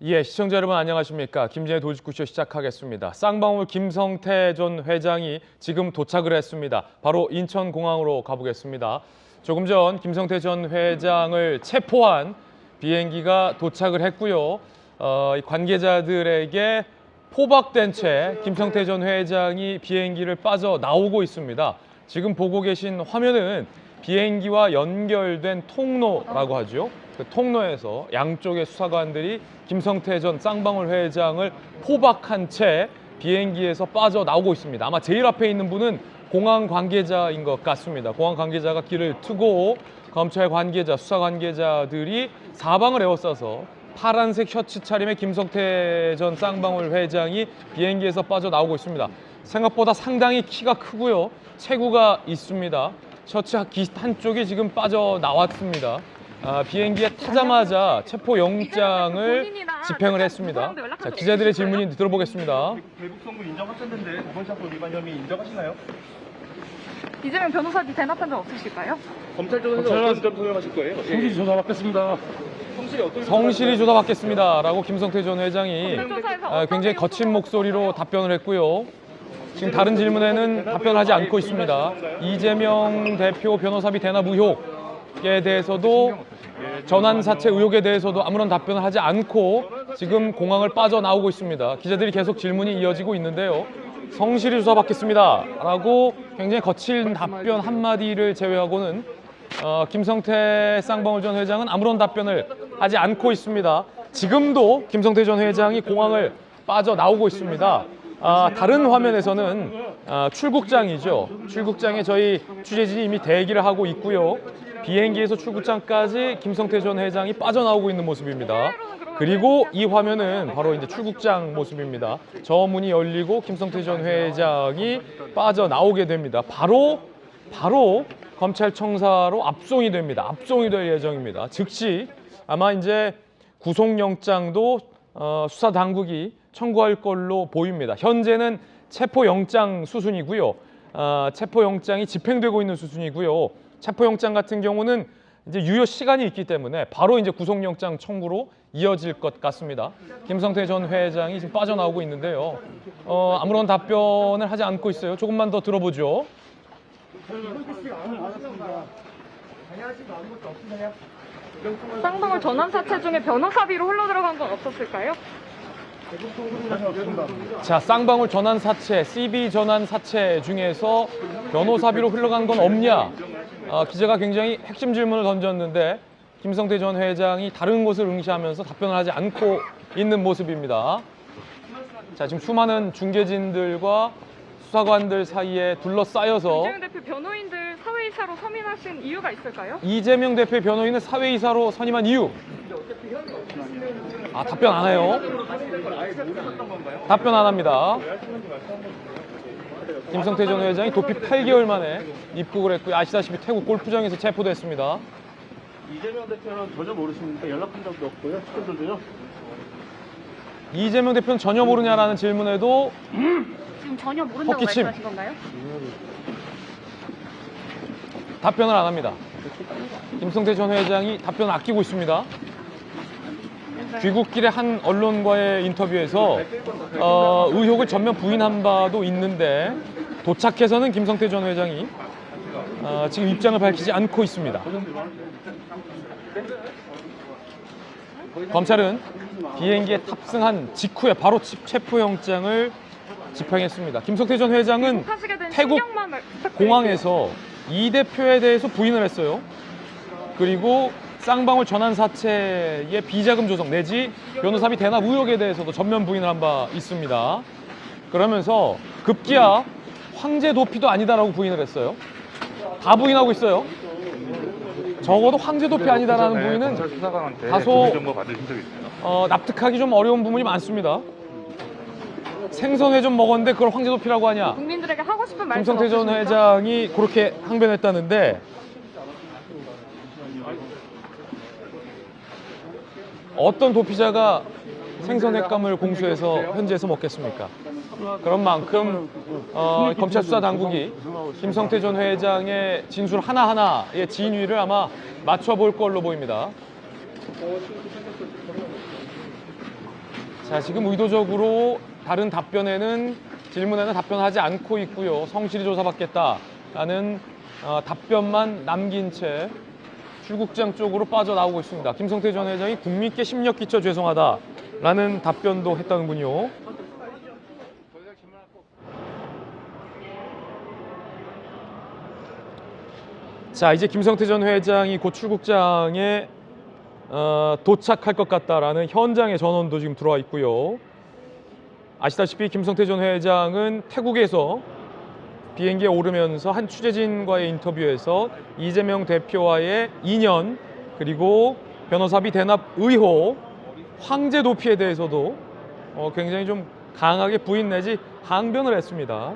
예, 시청자 여러분 안녕하십니까? 김진의 도직구쇼 시작하겠습니다. 쌍방울 김성태 전 회장이 지금 도착을 했습니다. 바로 인천공항으로 가보겠습니다. 조금 전 김성태 전 회장을 체포한 비행기가 도착을 했고요. 관계자들에게 포박된 채 김성태 전 회장이 비행기를 빠져나오고 있습니다. 지금 보고 계신 화면은 비행기와 연결된 통로라고 하죠. 그 통로에서 양쪽의 수사관들이 김성태 전 쌍방울 회장을 포박한 채 비행기에서 빠져나오고 있습니다. 아마 제일 앞에 있는 분은 공항 관계자인 것 같습니다. 공항 관계자가 길을 트고 검찰 관계자, 수사 관계자들이 사방을 에워싸서 파란색 셔츠 차림의 김성태 전 쌍방울 회장이 비행기에서 빠져나오고 있습니다. 생각보다 상당히 키가 크고요. 체구가 있습니다. 셔츠 한쪽이 지금 빠져나왔습니다. 비행기에 타자마자 체포영장을 집행을 했습니다. 자, 기자들의 질문이 들어보겠습니다. 대북 송금 인정하셨는데 보건사법 위반 혐의 인정하시나요? 이재명 변호사님 대납한 적 없으실까요? 검찰 조사에서 어떤 점 소명하실 거예요? 성실히 조사받겠습니다. 성실히 조사받겠습니다라고 김성태 전 회장이 굉장히 거친 목소리로 답변을 했고요. 지금 다른 질문에는 답변을 하지 않고 있습니다. 이재명 대표 변호사비 대납 의혹에 대해서도 전환 사채 의혹에 대해서도 아무런 답변을 하지 않고 지금 공항을 빠져나오고 있습니다. 기자들이 계속 질문이 이어지고 있는데요. 성실히 조사받겠습니다라고 굉장히 거친 답변 한마디를 제외하고는 김성태 쌍방울 전 회장은 아무런 답변을 하지 않고 있습니다. 지금도 김성태 전 회장이 공항을 빠져나오고 있습니다. 다른 화면에서는 출국장이죠. 출국장에 저희 취재진이 이미 대기를 하고 있고요. 비행기에서 출국장까지 김성태 전 회장이 빠져나오고 있는 모습입니다. 그리고 이 화면은 바로 이제 출국장 모습입니다. 저 문이 열리고 김성태 전 회장이 빠져나오게 됩니다. 바로 검찰청사로 압송이 됩니다. 압송이 될 예정입니다. 즉시 아마 이제 구속영장도 수사 당국이 청구할 걸로 보입니다. 현재는 체포영장 수순이고요. 체포영장이 집행되고 있는 수순이고요. 체포영장 같은 경우는 이제 유효 시간이 있기 때문에 바로 이제 구속영장 청구로 이어질 것 같습니다. 김성태 전 회장이 지금 빠져나오고 있는데요. 아무런 답변을 하지 않고 있어요. 조금만 더 들어보죠. 쌍방울 전환 사채 중에 변호사비로 흘러들어간 건 없었을까요? 자, 쌍방울 전환 사채, CB 전환 사채 중에서 변호사비로 흘러간 건 없냐? 기자가 굉장히 핵심 질문을 던졌는데 김성태 전 회장이 다른 곳을 응시하면서 답변을 하지 않고 있는 모습입니다. 자, 지금 수많은 중계진들과 수사관들 사이에 둘러싸여서 이재명 대표 변호인들 사회이사로 서민하신 이유가 있을까요? 이재명 대표 변호인을 사회이사로 선임한 이유. 답변 안 해요. 답변 안 합니다. 김성태 전 회장이 도피 8개월 만에 입국을 했고요. 아시다시피 태국 골프장에서 체포됐습니다. 이재명 대표는 전혀 모르십니까? 연락한 적도 없고요. 친구들도요. 이재명 대표는 전혀 모르냐라는 질문에도 지금 전혀 모른다고 헛기침. 말씀하신 건가요? 답변을 안 합니다. 김성태 전 회장이 답변을 아끼고 있습니다. 귀국길의 한 언론과의 인터뷰에서 의혹을 전면 부인한 바도 있는데 도착해서는 김성태 전 회장이 지금 입장을 밝히지 않고 있습니다. 검찰은 비행기에 탑승한 직후에 바로 체포영장을 집행했습니다. 김성태 전 회장은 태국 공항에서 이 대표에 대해서 부인을 했어요. 그리고 쌍방울 전환 사채의 비자금 조성 내지 변호사비 대납 의혹에 대해서도 전면 부인을 한 바 있습니다. 그러면서 급기야 황제 도피도 아니다라고 부인을 했어요. 다 부인하고 있어요. 적어도 황제 도피 아니다라는 부인은 다소 납득하기 좀 어려운 부분이 많습니다. 생선회 좀 먹었는데 그걸 황제 도피라고 하냐? 국민들에게 하고 싶은 말씀 김성태 전 없으십니까? 회장이 그렇게 항변했다는데 어떤 도피자가 생선횟감을 공수해서 현지에서 먹겠습니까? 그런 만큼 검찰 수사 당국이 김성태 전 회장의 진술 하나하나의 진위를 아마 맞춰볼 걸로 보입니다. 자, 지금 의도적으로 다른 질문에는 답변하지 않고 있고요. 성실히 조사받겠다라는 답변만 남긴 채 출국장 쪽으로 빠져나오고 있습니다. 김성태 전 회장이 국민께 심력 끼쳐 죄송하다라는 답변도 했다는군요. 자, 이제 김성태 전 회장이 곧 출국장에 도착할 것 같다라는 현장의 전원도 지금 들어와 있고요. 아시다시피 김성태 전 회장은 태국에서 비행기에 오르면서 한 취재진과의 인터뷰에서 이재명 대표와의 인연, 그리고 변호사비 대납 의혹, 황제 도피에 대해서도 굉장히 좀 강하게 부인 내지 항변을 했습니다.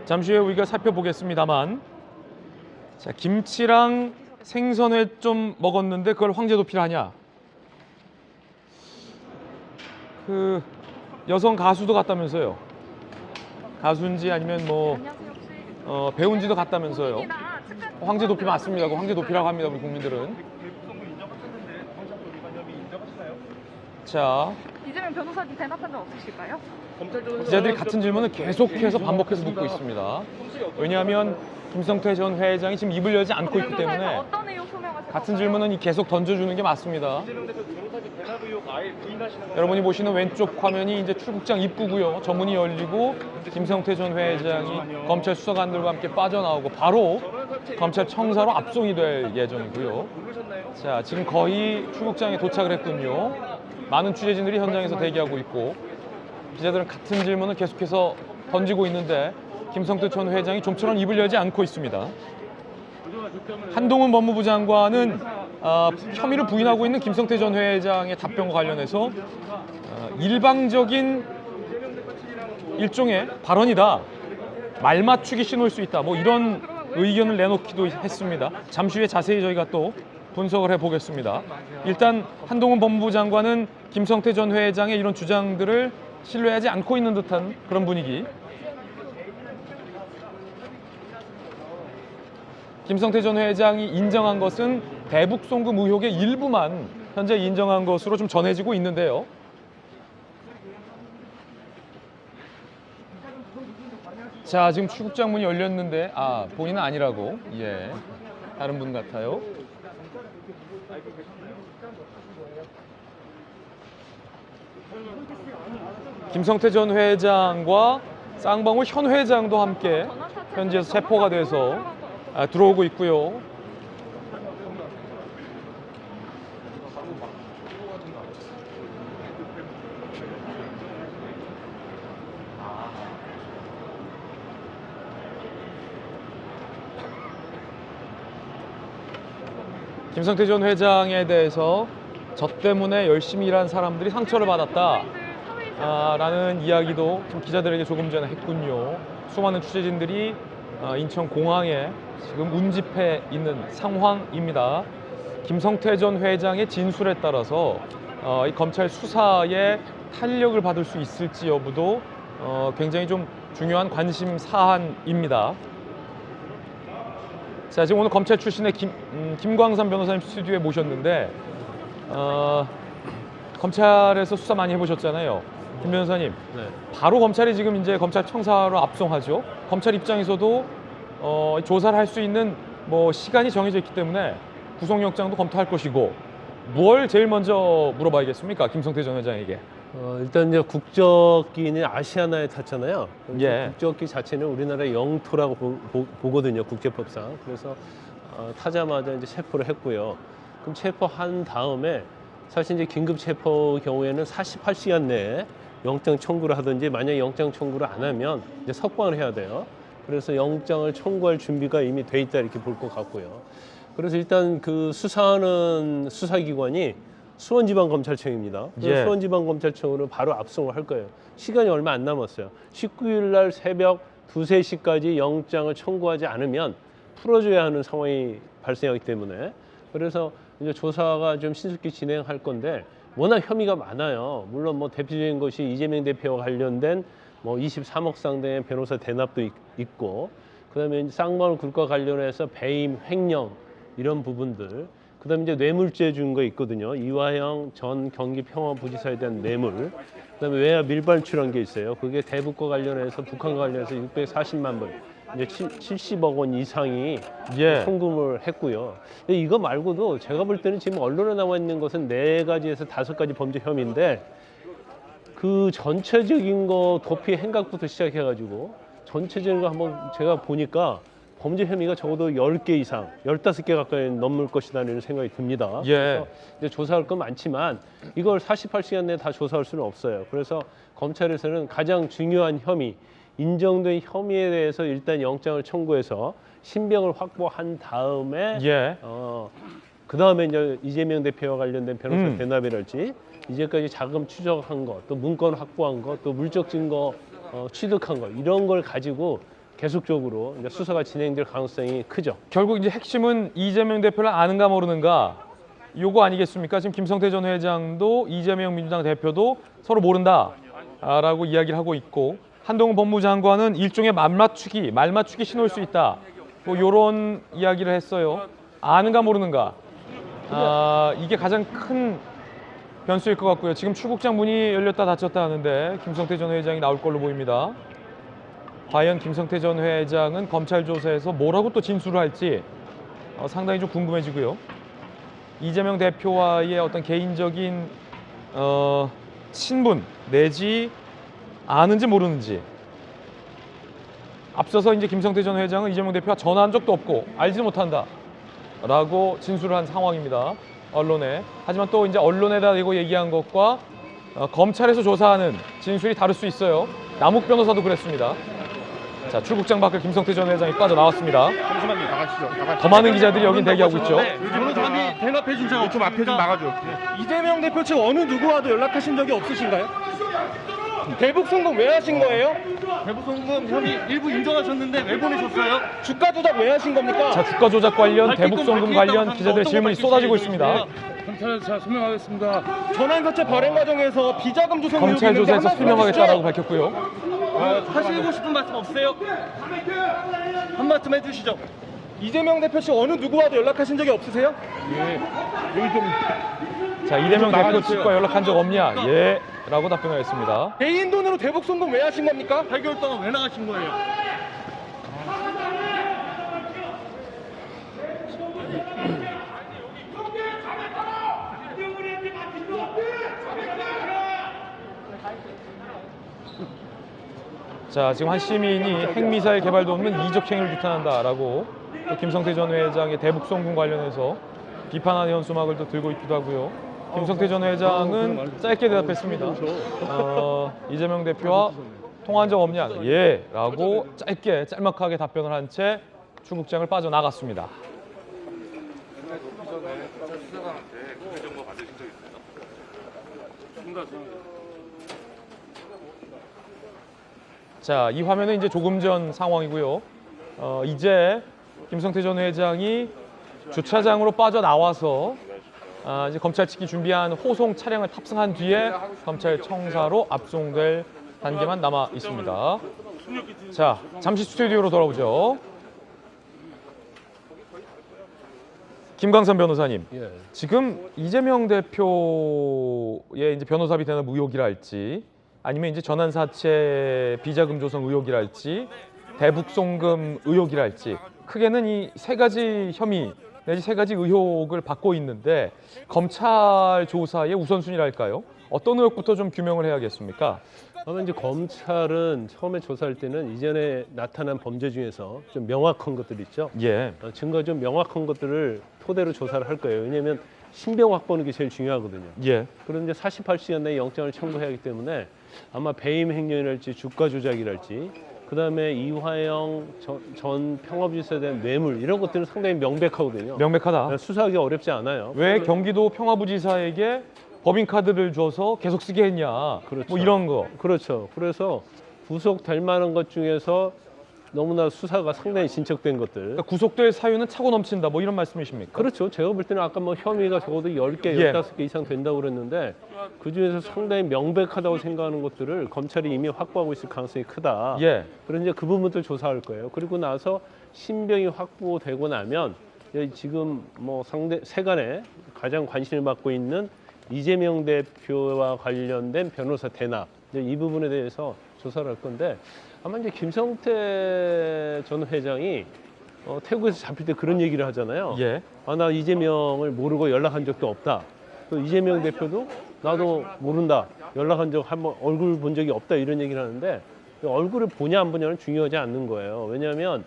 잠시 후에 우리가 살펴보겠습니다만, 자, 김치랑 생선회 좀 먹었는데 그걸 황제 도피를 하냐? 그 여성 가수도 같다면서요. 가수인지 아니면 뭐 안녕하세요. 혹시 배우인지도 같다면서요. 국민이나 측근 황제 도피 맞습니다. 황제 도피라고 합니다, 우리 국민들은. 자, 이재명 변호사님 대납한 적 없으실까요? 기자들이 같은 질문을 계속해서 반복해서 묻고 있습니다. 왜냐하면 김성태 전 회장이 지금 입을 열지 않고 있기 변호사에서 때문에 어떤 내용 소명하실 같은 건가요? 질문은 계속 던져주는 게 맞습니다. 여러분이 보시는 왼쪽 화면이 이제 출국장 입구고요. 정문이 열리고 김성태 전 회장이 검찰 수사관들과 함께 빠져나오고 바로 검찰 청사로 압송이 될 예정이고요. 자, 지금 거의 출국장에 도착을 했군요. 많은 취재진들이 현장에서 대기하고 있고 기자들은 같은 질문을 계속해서 던지고 있는데 김성태 전 회장이 좀처럼 입을 열지 않고 있습니다. 한동훈 법무부 장관은 혐의를 부인하고 있는 김성태 전 회장의 답변과 관련해서 일방적인 일종의 발언이다. 말 맞추기 신호일 수 있다. 뭐 이런 의견을 내놓기도 했습니다. 잠시 후에 자세히 저희가 또 분석을 해보겠습니다. 일단 한동훈 법무부 장관은 김성태 전 회장의 이런 주장들을 신뢰하지 않고 있는 듯한 그런 분위기. 김성태 전 회장이 인정한 것은 대북 송금 의혹의 일부만 현재 인정한 것으로 좀 전해지고 있는데요. 자, 지금 출국장 문이 열렸는데 본인은 아니라고. 예, 다른 분 같아요. 김성태 전 회장과 쌍방울 현 회장도 함께 현지에서 체포가 돼서 들어오고 있고요. 김성태 전 회장에 대해서 저 때문에 열심히 일한 사람들이 상처를 받았다 라는 이야기도 좀 기자들에게 조금 전에 했군요. 수많은 취재진들이 인천공항에 지금 운집해 있는 상황입니다. 김성태 전 회장의 진술에 따라서 이 검찰 수사에 탄력을 받을 수 있을지 여부도 굉장히 좀 중요한 관심 사안입니다. 자, 지금 오늘 검찰 출신의 김광삼 변호사님 스튜디오에 모셨는데 검찰에서 수사 많이 해보셨잖아요. 김 변호사님, 네. 바로 검찰이 지금 이제 검찰 청사로 압송하죠. 검찰 입장에서도 조사를 할 수 있는 뭐 시간이 정해져 있기 때문에 구속영장도 검토할 것이고 뭘 제일 먼저 물어봐야겠습니까, 김성태 전 회장에게? 일단 이제 국적기는 아시아나에 탔잖아요. 예. 국적기 자체는 우리나라의 영토라고 보거든요, 국제법상. 그래서 타자마자 이제 체포를 했고요. 그럼 체포한 다음에 사실 이제 긴급 체포 경우에는 48시간 내에 영장 청구를 하든지, 만약에 영장 청구를 안 하면 이제 석방을 해야 돼요. 그래서 영장을 청구할 준비가 이미 돼 있다 이렇게 볼 것 같고요. 그래서 일단 그 수사하는 수사기관이 수원지방검찰청입니다. 예. 수원지방검찰청으로 바로 압송을 할 거예요. 시간이 얼마 안 남았어요. 19일 날 새벽 2, 3시까지 영장을 청구하지 않으면 풀어줘야 하는 상황이 발생하기 때문에, 그래서 이제 조사가 좀 신속히 진행할 건데 워낙 혐의가 많아요. 물론 뭐 대표적인 것이 이재명 대표와 관련된 뭐 23억 상당의 변호사 대납도 있고, 그다음에 쌍방울 굴과 관련해서 배임, 횡령 이런 부분들, 그다음에 이제 뇌물죄 준 거 있거든요. 이화영 전 경기평화부지사에 대한 뇌물. 그다음에 외화 밀반출한 게 있어요. 그게 대북과 관련해서 북한과 관련해서 640만 불, 이제 70억 원 이상이 예. 송금을 했고요. 근데 이거 말고도 제가 볼 때는 지금 언론에 나와 있는 것은 4가지에서 5가지 범죄 혐의인데 그 전체적인 거 도피 행각부터 시작해가지고 전체적인 거 한번 제가 보니까 범죄 혐의가 적어도 10개 이상, 15개 가까이 넘을 것이라는 생각이 듭니다. 예. 그래서 이제 조사할 건 많지만 이걸 48시간 내에 다 조사할 수는 없어요. 그래서 검찰에서는 가장 중요한 혐의, 인정된 혐의에 대해서 일단 영장을 청구해서 신병을 확보한 다음에 예. 그 다음에 이제 이재명 대표와 관련된 변호사 대납이랄지 이제까지 자금 추적한 것, 또 문건 확보한 것, 또 물적 증거 취득한 것 이런 걸 가지고 계속적으로 이제 수사가 진행될 가능성이 크죠. 결국 이제 핵심은 이재명 대표를 아는가 모르는가 요거 아니겠습니까? 지금 김성태 전 회장도 이재명 민주당 대표도 서로 모른다라고 이야기를 하고 있고 한동훈 법무장관은 일종의 말맞추기 신호일 수 있다. 뭐 요런 이야기를 했어요. 아는가 모르는가. 이게 가장 큰 변수일 것 같고요. 지금 출국장 문이 열렸다 닫혔다 하는데 김성태 전 회장이 나올 걸로 보입니다. 과연 김성태 전 회장은 검찰 조사에서 뭐라고 또 진술을 할지 상당히 좀 궁금해지고요. 이재명 대표와의 어떤 개인적인 친분 내지 아는지 모르는지 앞서서 이제 김성태 전 회장은 이재명 대표와 전화한 적도 없고 알지 못한다라고 진술을 한 상황입니다. 언론에. 하지만 또 이제 언론에다 대고 얘기한 것과 검찰에서 조사하는 진술이 다를 수 있어요. 남욱 변호사도 그랬습니다. 자, 출국장 밖을 김성태 전 회장이 빠져나왔습니다. 잠시만요, 나가시죠. 더 많은 기자들이 여긴 대기하고 있죠. 변호사님이 대답해 준 적 좀 앞에 좀 나가죠. 이재명 대표 측 어느 누구와도 연락하신 적이 없으신가요? 대북 송금 왜 하신 거예요? 대북 송금 혐의 일부 인정하셨는데 왜 보내셨어요? 주가 조작 왜 하신 겁니까? 자, 주가 조작 관련, 대북 송금 관련 기자들의 질문이 쏟아지고 있습니다. 검찰 설명하겠습니다. 전환사채 발행 과정에서 비자금 조성 의혹이 검찰 있는데 조사에서 한마디 설명하겠다라고 해주시죠. 밝혔고요. 하시고 싶은 말씀 없으세요? 한 말씀 해주시죠. 이재명 대표 측 어느 누구와도 연락하신 적이 없으세요? 여기 좀 자, 이재명 대표 나가주세요. 측과 연락한 적 없냐? 예, 라고 답변하였습니다. 개인 돈으로 대북 송금 왜 하신 겁니까? 8개월 동안 왜 나가신 거예요? 자, 지금 한 시민이 핵미사일 개발 도움은 이적행위를 규탄한다라고 또 김성태 전 회장의 대북 송금 관련해서 비판하는 현수막을 또 들고 있기도 하고요. 김성태 전 회장은 짧게 대답했습니다. 이재명 대표와 통화한 적 없냐? 예, 라고 짧게 짤막하게 답변을 한 채 출국장을 빠져나갔습니다. 자, 이 화면은 이제 조금 전 상황이고요. 이제 김성태 전 회장이 주차장으로 빠져나와서 이제 검찰 측이 준비한 호송 차량을 탑승한 뒤에 검찰 청사로 압송될 단계만 남아 있습니다. 자, 잠시 스튜디오로 돌아오죠. 김광선 변호사님, 예. 지금 이재명 대표의 이제 변호사비 대납 의혹이랄지 아니면 이제 전환사채 비자금 조성 의혹이랄지 대북 송금 의혹이랄지 크게는 이 세 가지 혐의 내지 세 가지 의혹을 받고 있는데 검찰 조사의 우선순위랄까요? 어떤 의혹부터 좀 규명을 해야겠습니까? 아마 이제 검찰은 처음에 조사할 때는 이전에 나타난 범죄 중에서 좀 명확한 것들 있죠. 예, 증거 좀 명확한 것들을 토대로 조사를 할 거예요. 왜냐하면 신병 확보는 게 제일 중요하거든요. 예, 그런데 48시간 내에 영장을 청구해야 하기 때문에 아마 배임 횡령이랄지 주가 조작이랄지 그다음에 이화영 전 평화부지사에 대한 뇌물 이런 것들은 상당히 명백하거든요. 명백하다. 수사하기 어렵지 않아요. 왜 경기도 평화부지사에게 법인카드를 줘서 계속 쓰게 했냐? 그렇죠. 뭐 이런 거. 그렇죠. 그래서 구속될 만한 것 중에서 너무나 수사가 상당히 진척된 것들. 그러니까 구속될 사유는 차고 넘친다. 뭐 이런 말씀이십니까? 그렇죠. 제가 볼 때는 아까 뭐 혐의가 적어도 10개, 예. 15개 이상 된다고 그랬는데 그중에서 상당히 명백하다고 생각하는 것들을 검찰이 이미 확보하고 있을 가능성이 크다. 예. 그래서 이제 그 부분들 조사할 거예요. 그리고 나서 신병이 확보되고 나면 지금 뭐 상대 세간에 가장 관심을 받고 있는 이재명 대표와 관련된 변호사 대납 이 부분에 대해서 조사를 할 건데 아마 이제 김성태 전 회장이 태국에서 잡힐 때 그런 얘기를 하잖아요. 예. 나 이재명을 모르고 연락한 적도 없다. 또 이재명 대표도 나도 모른다. 연락한 적 한번 얼굴 본 적이 없다 이런 얘기를 하는데 얼굴을 보냐 안 보냐는 중요하지 않는 거예요. 왜냐하면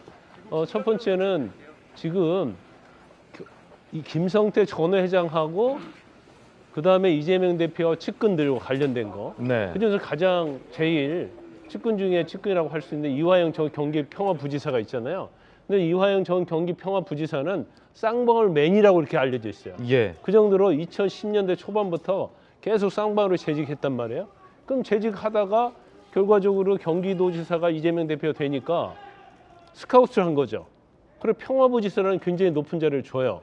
첫 번째는 지금 이 김성태 전 회장하고 그 다음에 이재명 대표와 측근들과 관련된 거. 네. 그중에서 가장 제일 측근 중에 측근이라고 할 수 있는 이화영 전 경기평화부지사가 있잖아요. 근데 이화영 전 경기평화부지사는 쌍방울 맨이라고 이렇게 알려져 있어요. 예. 그 정도로 2010년대 초반부터 계속 쌍방울을 재직했단 말이에요. 그럼 재직하다가 결과적으로 경기도지사가 이재명 대표가 되니까 스카우트를 한 거죠. 그리고 평화부지사라는 굉장히 높은 자리를 줘요.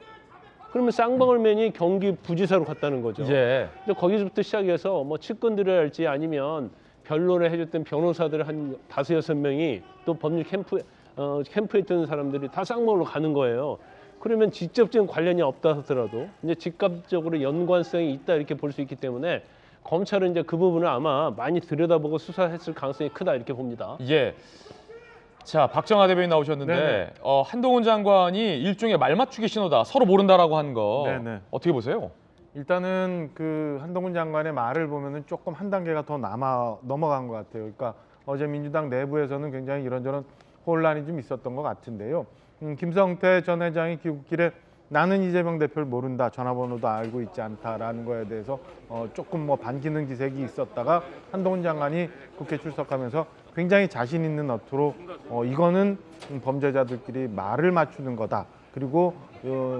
그러면 쌍방울맨이 경기 부지사로 갔다는 거죠. 예. 근데 거기서부터 시작해서 뭐 측근들을 할지 아니면 변론을 해줬던 변호사들 한 5-6명이 또 법률 캠프에 있던 사람들이 다 쌍방울로 가는 거예요. 그러면 직접적인 관련이 없다 하더라도 이제 직접적으로 연관성이 있다 이렇게 볼 수 있기 때문에 검찰은 이제 그 부분을 아마 많이 들여다보고 수사했을 가능성이 크다 이렇게 봅니다. 예. 자, 박정하 대변인 나오셨는데 네네. 한동훈 장관이 일종의 말맞추기 신호다. 서로 모른다라고 한 거 네네. 어떻게 보세요? 일단은 그 한동훈 장관의 말을 보면은 조금 한 단계가 더 넘어간 것 같아요. 그러니까 어제 민주당 내부에서는 굉장히 이런저런 혼란이 좀 있었던 것 같은데요. 김성태 전 회장이 귀국길에 나는 이재명 대표를 모른다, 전화번호도 알고 있지 않다라는 거에 대해서 조금 뭐 반기능 기색이 있었다가 한동훈 장관이 국회 출석하면서 굉장히 자신 있는 어투로 이거는 범죄자들끼리 말을 맞추는 거다. 그리고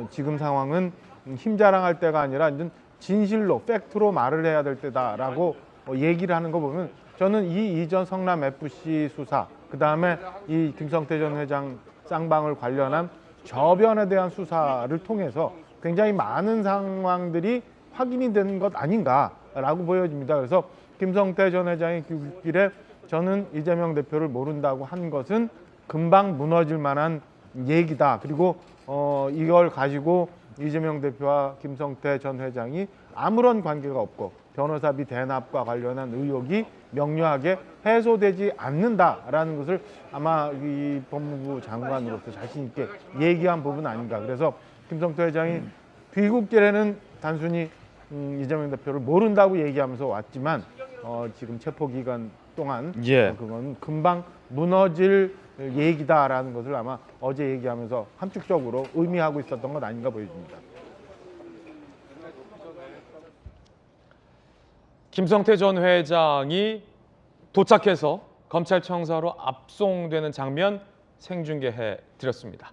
지금 상황은 힘 자랑할 때가 아니라 이제 진실로 팩트로 말을 해야 될 때다라고 얘기를 하는 거 보면 저는 이 이전 성남 FC 수사 그다음에 이 김성태 전 회장 쌍방울 관련한 저변에 대한 수사를 통해서 굉장히 많은 상황들이 확인이 되는 것 아닌가라고 보여집니다. 그래서 김성태 전 회장의 귀국길에 저는 이재명 대표를 모른다고 한 것은 금방 무너질 만한 얘기다. 그리고 이걸 가지고 이재명 대표와 김성태 전 회장이 아무런 관계가 없고 변호사비 대납과 관련한 의혹이 명료하게 해소되지 않는다라는 것을 아마 이 법무부 장관으로서 자신 있게 얘기한 부분 아닌가. 그래서 김성태 회장이 귀국길에는 단순히 이재명 대표를 모른다고 얘기하면서 왔지만 지금 체포 기간 동안 예. 그건 금방 무너질 얘기다라는 것을 아마 어제 얘기하면서 함축적으로 의미하고 있었던 것 아닌가 보여집니다. 김성태 전 회장이 도착해서 검찰청사로 압송되는 장면 생중계해 드렸습니다.